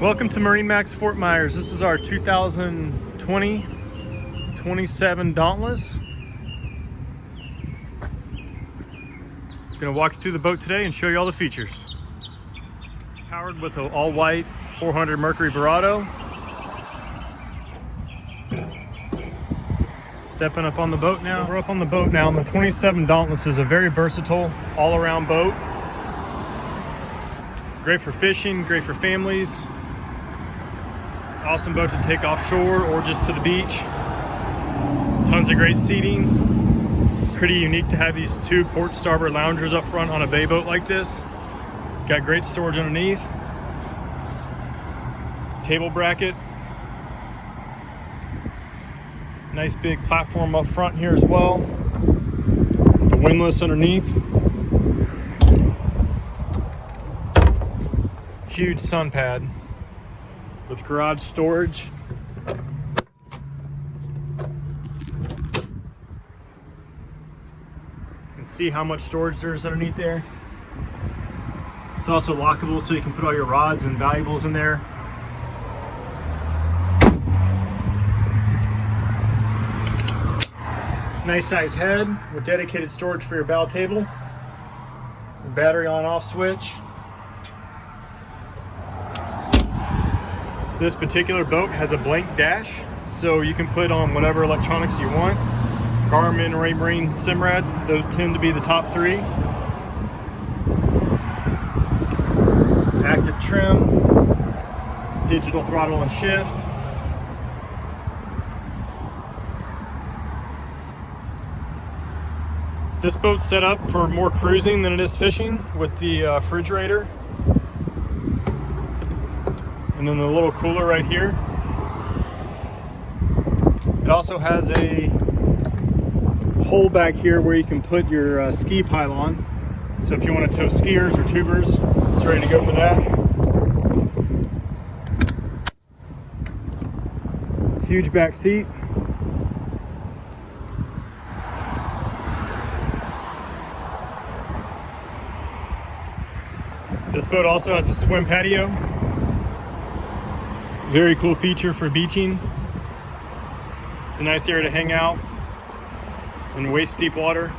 Welcome to MarineMax Fort Myers. This is our 2020-27 Dauntless. Gonna walk you through the boat today and show you all the features. Powered with an all-white 400 Mercury Verado. Stepping up on the boat now. So we're up on the boat now, and the 27 Dauntless is a very versatile, all-around boat. Great for fishing, great for families. Awesome boat to take offshore or just to the beach. Tons of great seating. Pretty unique to have these two port starboard loungers up front on a bay boat like this. Got great storage underneath. Table bracket. Nice big platform up front here as well. The windlass underneath. Huge sun pad with garage storage. You can see how much storage there is underneath there. It's also lockable, so you can put all your rods and valuables in there. Nice size head with dedicated storage for your bow table. Battery on off switch. This particular boat has a blank dash, so you can put on whatever electronics you want. Garmin, Raymarine, Simrad, those tend to be the top three. Active trim, digital throttle and shift. This boat's set up for more cruising than it is fishing with the refrigerator. And then the little cooler right here. It also has a hole back here where you can put your ski pylon. So if you want to tow skiers or tubers, it's ready to go for that. Huge back seat. This boat also has a swim patio. Very cool feature for beaching. It's a nice area to hang out in waist deep water.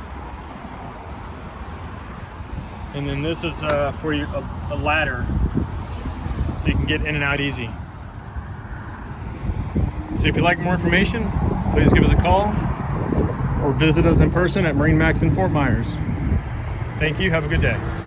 And then this is for a ladder, so you can get in and out easy. So if you'd like more information, please give us a call or visit us in person at MarineMax in Fort Myers. Thank you. Have a good day.